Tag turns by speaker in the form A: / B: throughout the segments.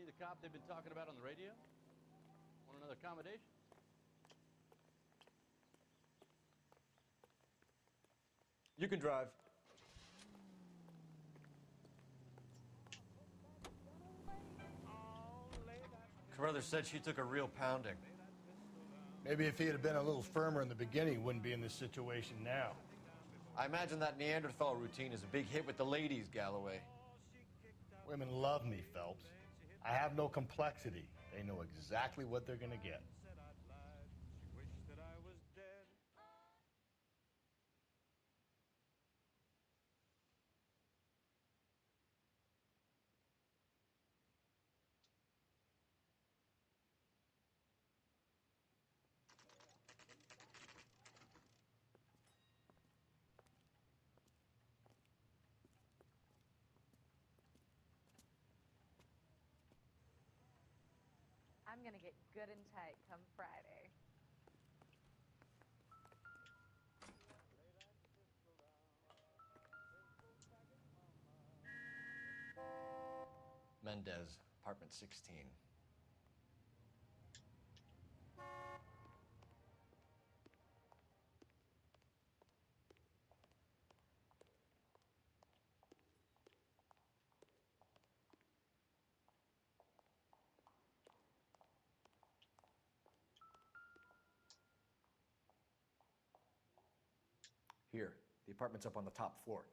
A: See the cop they've been talking about on the radio? Want another accommodation?
B: You can drive. Carruthers said she took a real pounding.
C: Maybe if he had been a little firmer in the beginning, he wouldn't be in this situation now.
B: I imagine that Neanderthal routine is a big hit with the ladies, Galloway.
C: Women love me, Phelps. I have no complexity. They know exactly what they're gonna get.
D: I'm gonna get good and tight come Friday.
B: Mendez, apartment 16. Here, the apartment's up on the top floor.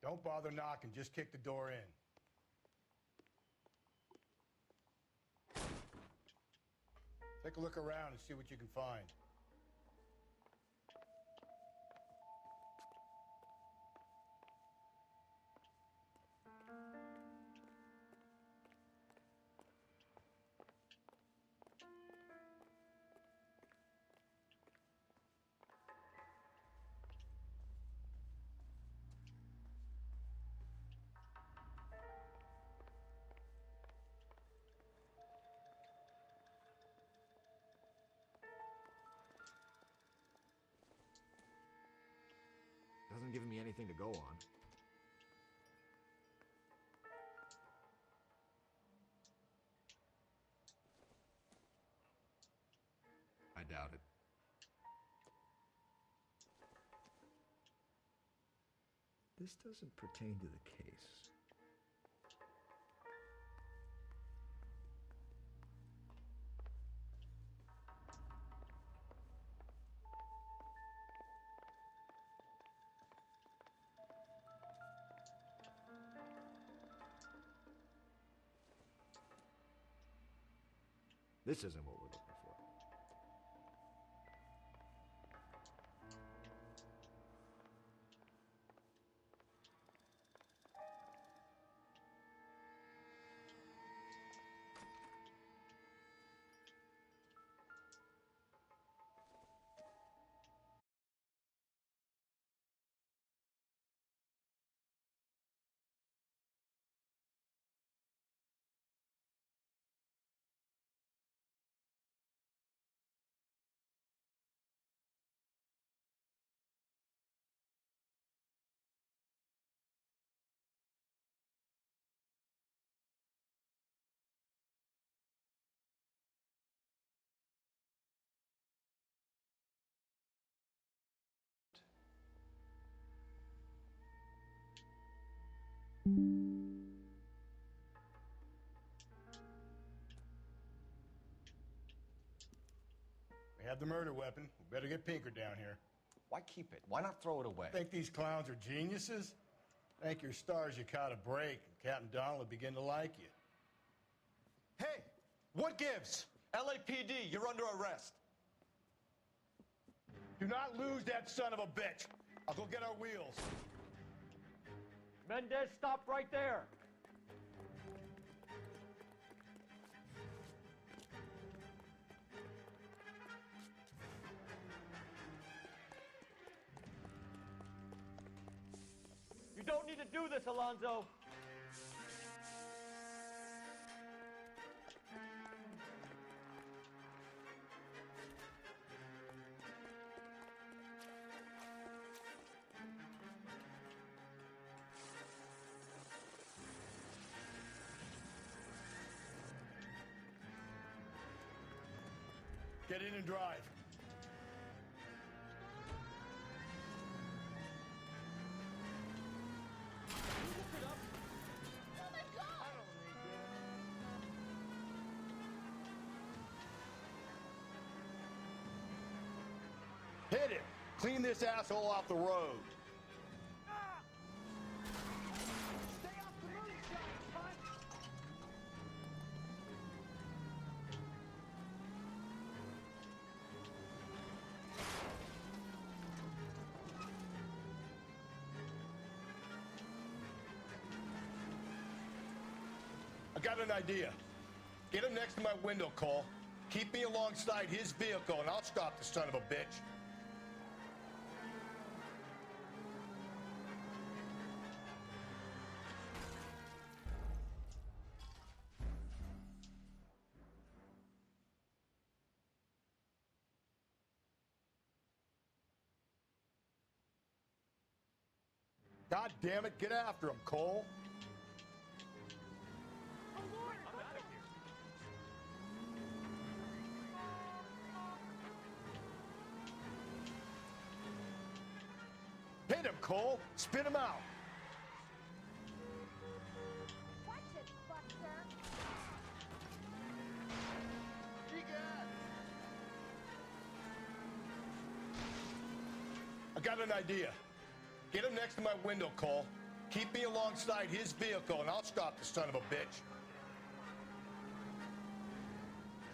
C: Don't bother knocking, just kick the door in. Take a look around and see what you can find.
B: Doesn't give me anything to go on. I doubt it. This doesn't pertain to the case. This isn't what we're looking for.
C: We have the murder weapon. We better get Pinker down here.
B: Why keep it? Why not throw it away?
C: Think these clowns are geniuses? Thank your stars you caught a break, and Captain Donald will begin to like you.
E: Hey, what gives?
B: LAPD, you're under arrest.
C: Do not lose that son of a bitch. I'll go get our wheels.
A: Mendez, stop right there!
B: You don't need to do this, Alonzo.
C: Get in and drive. Hit him! Clean this asshole off the road. I got an idea. Get him next to my window, Cole. Keep me alongside his vehicle, and I'll stop the son of a bitch. God damn it, get after him, Cole. Hit him, Cole. Spit him out.
D: Watch it, Buster.
C: I got an idea. Get him next to my window, Cole. Keep me alongside his vehicle, and I'll stop the son of a bitch.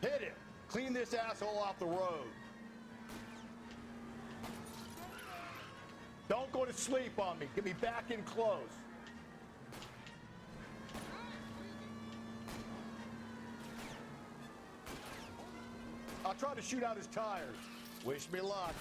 C: Hit him. Clean this asshole off the road. Don't go to sleep on me. Get me back in close. I'll try to shoot out his tires. Wish me luck.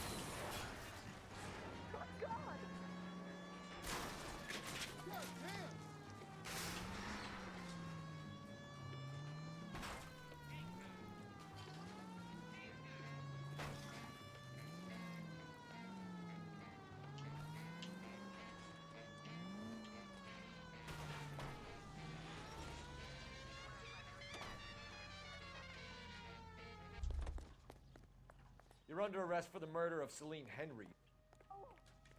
B: You're under arrest for the murder of Celine Henry.
D: Oh,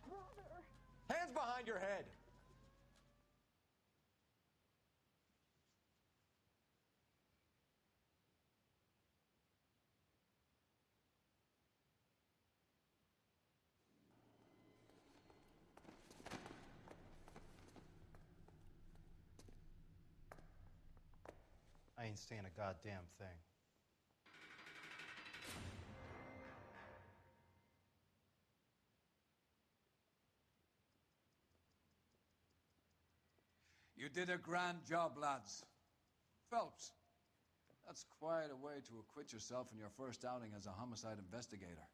D: brother.
B: Hands behind your head!
E: I ain't saying a goddamn thing.
F: You did a grand job, lads. Phelps, that's quite a way to acquit yourself in your first outing as a homicide investigator.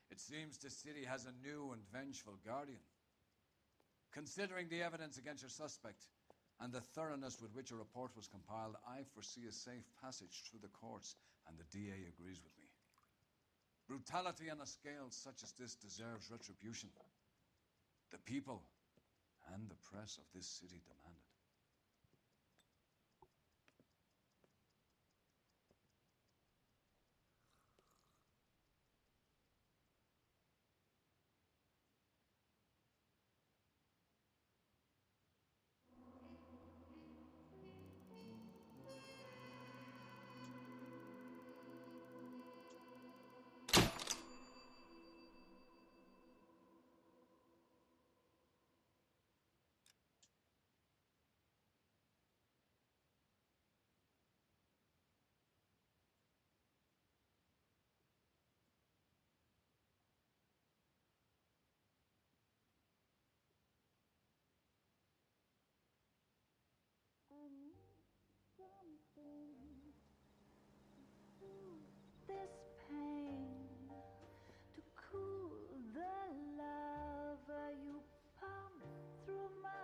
F: It seems the city has a new and vengeful guardian. Considering the evidence against your suspect and the thoroughness with which a report was compiled, I foresee a safe passage through the courts, and the DA agrees with me. Brutality on a scale such as this deserves retribution. The people and the press of this city demand it.
D: I need something to soothe this pain, to cool the lava you pump through my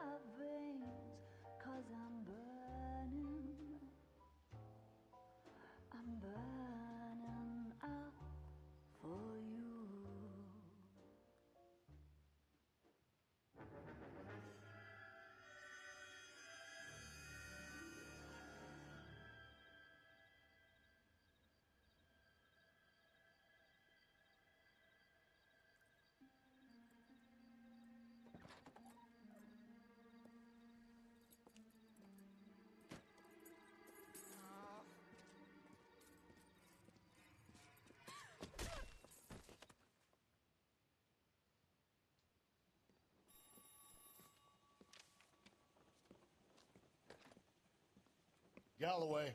C: Galloway.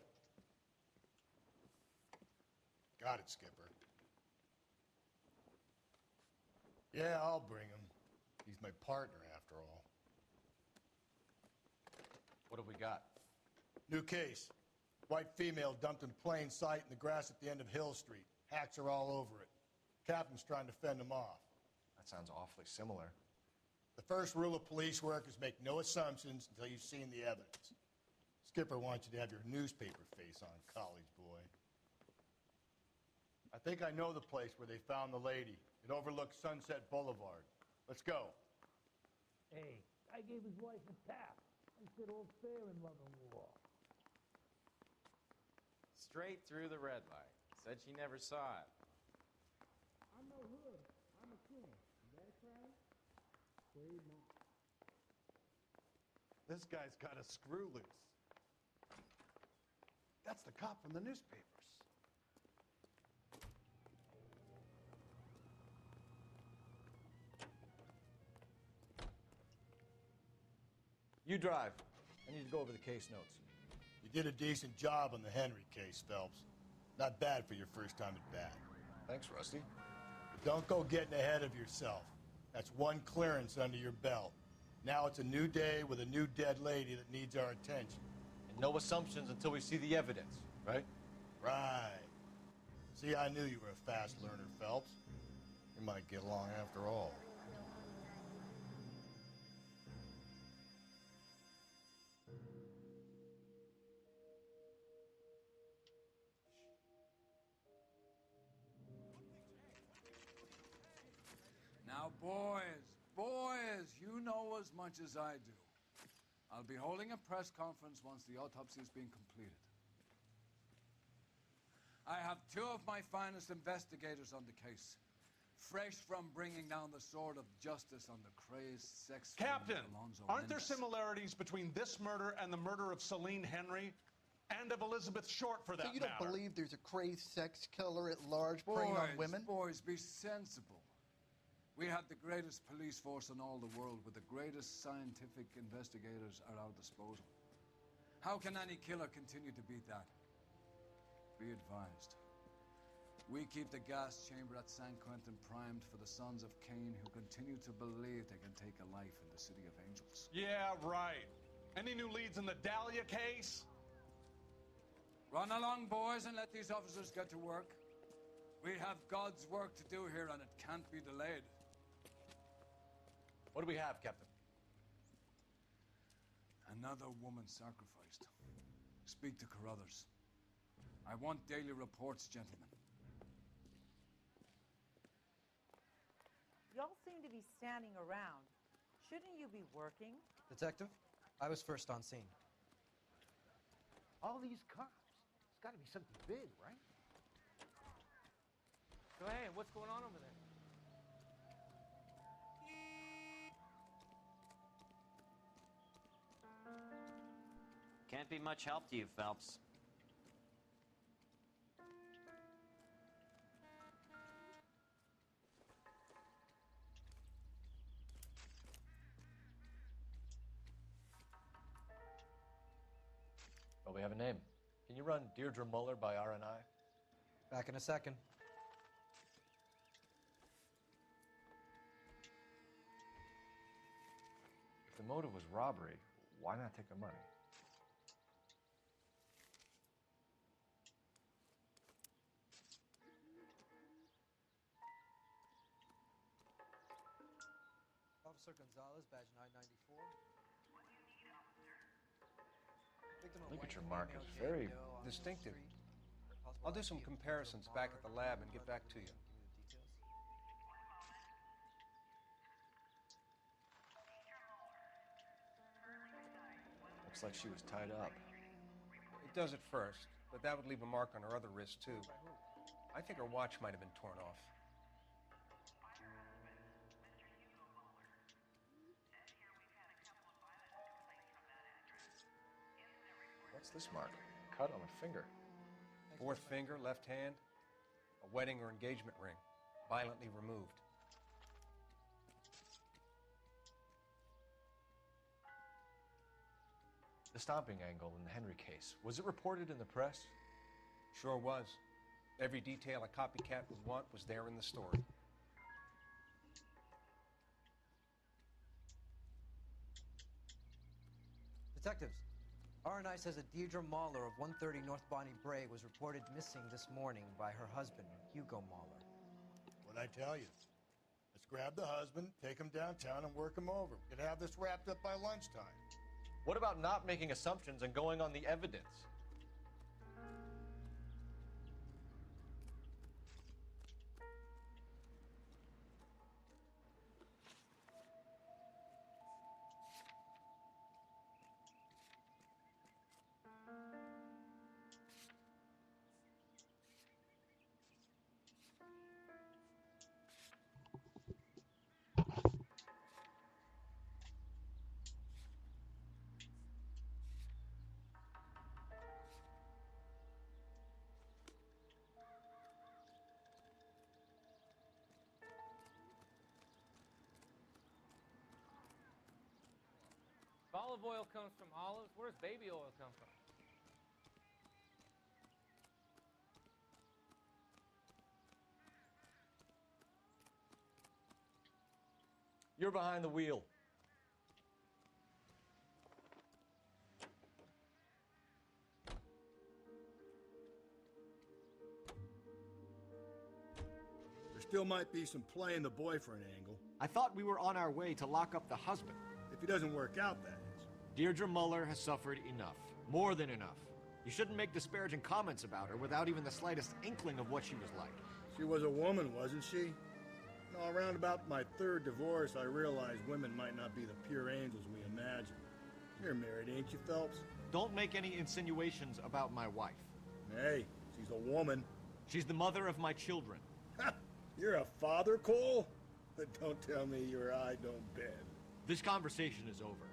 C: Got it, Skipper. Yeah, I'll bring him. He's my partner, after all.
B: What have we got?
C: New case. White female dumped in plain sight in the grass at the end of Hill Street. Hacks are all over it. Captain's trying to fend them off.
B: That sounds awfully similar.
C: The first rule of police work is make no assumptions until you've seen the evidence. Skipper wants you to have your newspaper face on, college boy. I think I know the place where they found the lady. It overlooks Sunset Boulevard. Let's go.
G: Hey, I gave his wife a tap. I said all's fair in love and war.
H: Straight through the red light. Said she never saw it.
G: I'm no hood. I'm a king. That's right. Wait a minute.
E: This guy's got a screw loose. That's the cop from the newspapers.
B: You drive. I need to go over the case notes.
C: You did a decent job on the Henry case, Phelps. Not bad for your first time at bat.
B: Thanks, Rusty.
C: But don't go getting ahead of yourself. That's one clearance under your belt. Now it's a new day with a new dead lady that needs our attention.
B: And no assumptions until we see the evidence, right?
C: Right. See, I knew you were a fast learner, Phelps. You might get along after all.
F: Now, boys, you know as much as I do. I'll be holding a press conference once the autopsy has been completed. I have two of my finest investigators on the case, fresh from bringing down the sword of justice on the crazed sex
I: Captain,
F: Alonzo
I: aren't there
F: Mendez.
I: similarities between this murder and the murder of Celine Henry and of Elizabeth Short, for that
J: So you don't
I: matter?
J: believe there's a crazed sex killer at large preying on women?
F: Boys, be sensible. We have the greatest police force in all the world with the greatest scientific investigators at our disposal. How can any killer continue to beat that? Be advised. We keep the gas chamber at San Quentin primed for the sons of Cain who continue to believe they can take a life in the City of Angels.
I: Yeah, right. Any new leads in the Dahlia case?
F: Run along, boys, and let these officers get to work. We have God's work to do here, and it can't be delayed.
B: What do we have, Captain?
F: Another woman sacrificed. Speak to Carruthers. I want daily reports, gentlemen.
K: Y'all seem to be standing around. Shouldn't you be working?
E: Detective, I was first on scene.
G: All these cops. It's got to be something big, right?
A: So, hey, what's going on over there?
H: Can't be much help to you, Phelps.
B: Well, we have a name. Can you run Deirdre Muller by R&I?
E: Back in a second.
B: If the motive was robbery, why not take her money?
E: Officer Gonzalez, badge 994.
B: Look at your markers. Very
L: distinctive. I'll do some comparisons back at the lab and get back to you.
B: Looks like she was tied up.
L: It does at first, but that would leave a mark on her other wrist, too. I think her watch might have been torn off.
B: What's this mark? Cut on a finger.
L: Fourth finger, left hand, a wedding or engagement ring, violently removed.
B: The stomping angle in the Henry case, was it reported in the press?
L: Sure was. Every detail a copycat would want was there in the story.
M: Detectives, R&I says that Deirdre Mahler of 130 North Bonnie Bray was reported missing this morning by her husband, Hugo Mahler.
C: What'd I tell you? Let's grab the husband, take him downtown, and work him over. We could have this wrapped up by lunchtime.
B: What about not making assumptions and going on the evidence?
H: If olive oil comes from olives, where does baby oil come from?
B: You're behind the wheel.
C: There still might be some playing the boyfriend angle.
N: I thought we were on our way to lock up the husband.
C: If he doesn't work out, that is.
N: Deirdre Muller has suffered enough. More than enough. You shouldn't make disparaging comments about her without even the slightest inkling of what she was like.
C: She was a woman, wasn't she? You know, around about my third divorce, I realized women might not be the pure angels we imagine. You're married, ain't you, Phelps?
N: Don't make any insinuations about my wife.
C: Hey, she's a woman.
N: She's the mother of my children.
C: You're a father, Cole? But don't tell me your eye don't bend.
N: This conversation is over.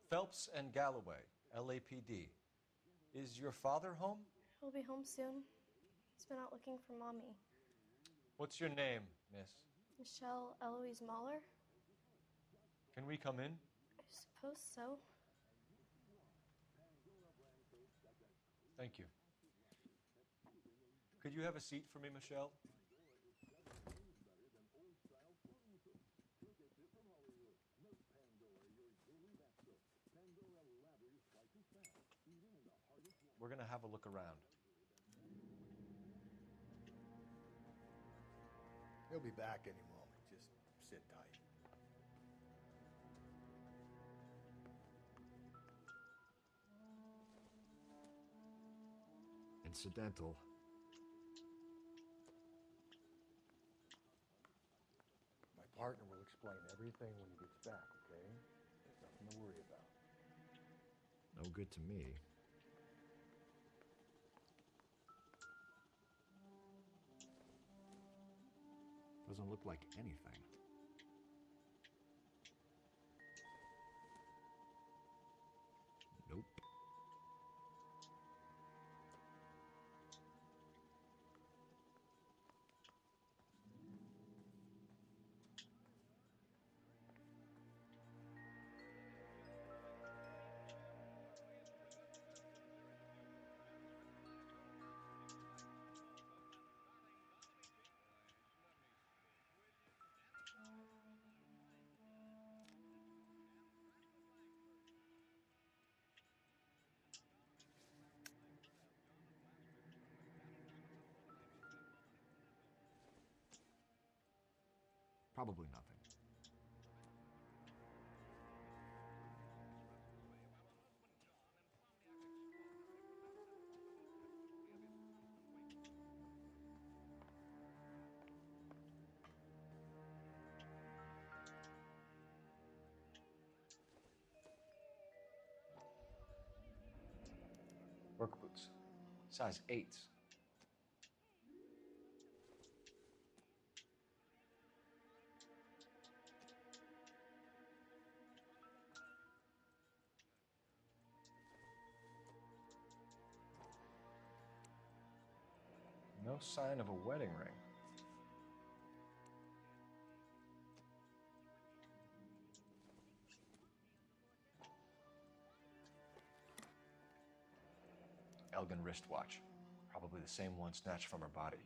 B: Phelps and Galloway, LAPD. Is your father home?
O: He'll be home soon. He's been out looking for Mommy.
B: What's your name, miss?
O: Michelle Eloise Mahler?
B: Can we come in?
O: I suppose so.
B: Thank you. Could you have a seat for me, Michelle? We're going to have a look around.
C: He'll be back any moment. Just sit tight.
N: Incidental.
C: My partner will explain everything when he gets back, okay? There's nothing to worry about.
N: No good to me. Doesn't look like anything. Nope. Probably nothing.
B: Size 8s. No sign of a wedding ring. Elgin wristwatch. Probably the same one snatched from her body.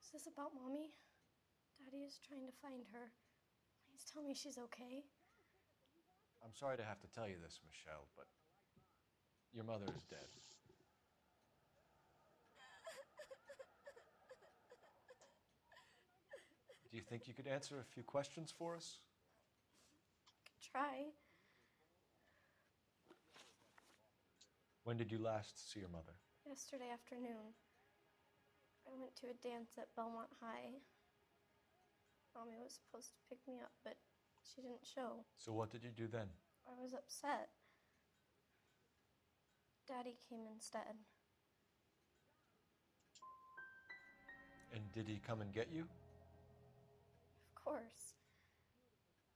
O: Is this about Mommy? Daddy is trying to find her. Please tell me she's okay.
B: I'm sorry to have to tell you this, Michelle, but your mother is dead. Do you think you could answer a few questions for us?
O: Could try.
B: When did you last see your mother?
O: Yesterday afternoon. I went to a dance at Belmont High. Mommy was supposed to pick me up, but she didn't show.
B: So what did you do then?
O: I was upset. Daddy came instead.
B: And did he come and get you?
O: Of course.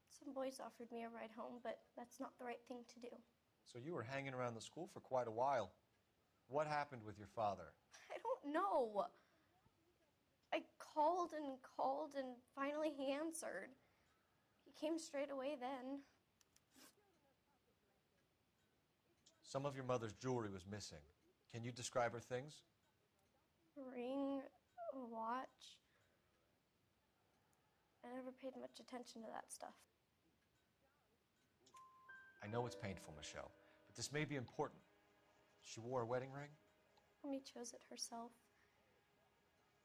O: Some boys offered me a ride home, but that's not the right thing to do.
B: So you were hanging around the school for quite a while. What happened with your father?
O: I don't know. I called and finally he answered. He came straight away then.
B: Some of your mother's jewelry was missing. Can you describe her things?
O: A ring, a watch. I never paid much attention to that stuff.
B: I know it's painful, Michelle, but this may be important. She wore a wedding ring?
O: Mommy chose it herself.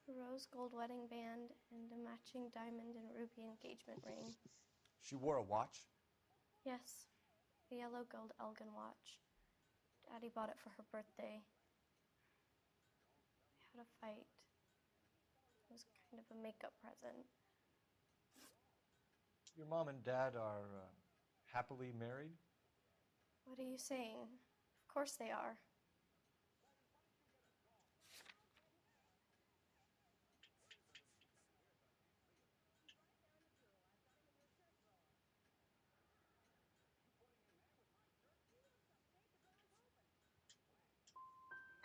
O: A rose gold wedding band and a matching diamond and ruby engagement ring.
B: She wore a watch?
O: Yes, a yellow gold Elgin watch. Daddy bought it for her birthday. We had a fight. It was kind of a makeup present.
B: Your mom and dad are happily married?
O: What are you saying? Of course they are.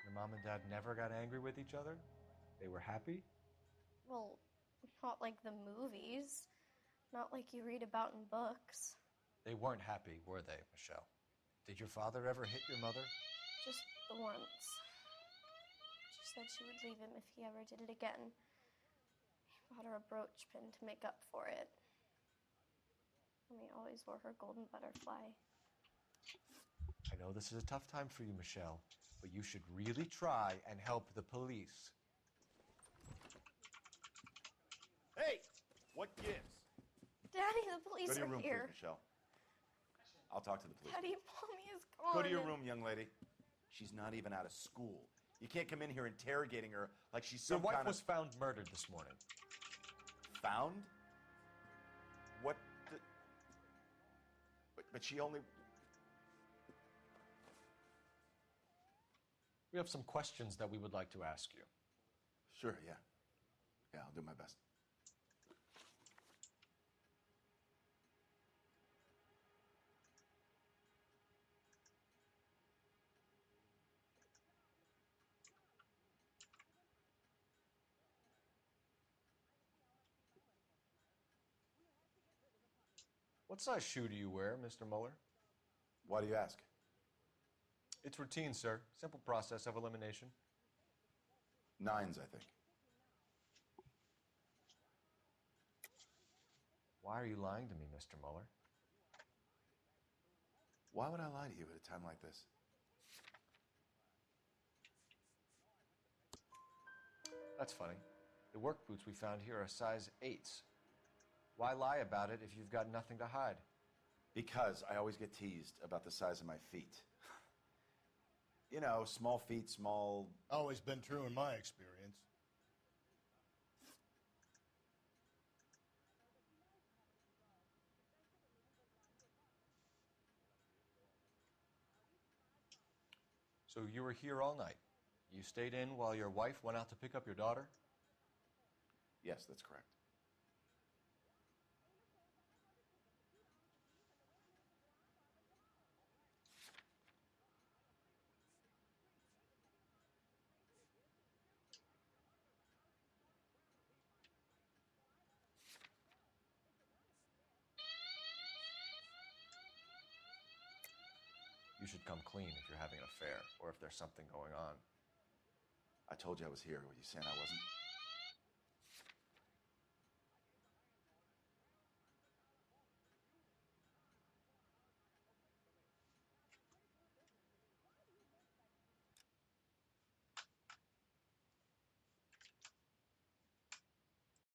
B: Your mom and dad never got angry with each other? They were happy?
O: Well, not like the movies. Not like you read about in books.
B: They weren't happy, were they, Michelle? Did your father ever hit your mother?
O: Just the once. She said she would leave him if he ever did it again. He bought her a brooch pin to make up for it. Mommy always wore her golden butterfly.
B: I know this is a tough time for you, Michelle, but you should really try and help the police.
P: Hey! What gives?
O: Daddy, the police
P: Go to your
O: are
P: room,
O: here.
P: please, Michelle. I'll talk to the police.
O: Daddy, Mommy is gone.
P: Go to your room, young lady. She's not even out of school. You can't come in here interrogating her like she's
B: Your
P: some
B: wife
P: kind
B: was
P: of...
B: found murdered this morning.
P: Found? What the... But she only...
B: We have some questions that we would like to ask you.
P: Sure, yeah. Yeah, I'll do my best.
B: What size shoe do you wear, Mr. Mueller?
P: Why do you ask?
B: It's routine, sir. Simple process of elimination.
P: 9s, I think.
B: Why are you lying to me, Mr. Mueller?
P: Why would I lie to you at a time like this?
B: That's funny. The work boots we found here are size 8s. Why lie about it if you've got nothing to hide?
P: Because I always get teased about the size of my feet. You know, small feet, small...
C: Always been true in my experience.
B: So you were here all night. You stayed in while your wife went out to pick up your daughter?
P: Yes, that's correct.
B: You should come clean if you're having an affair or if there's something going on.
P: I told you I was here. Were you saying I wasn't?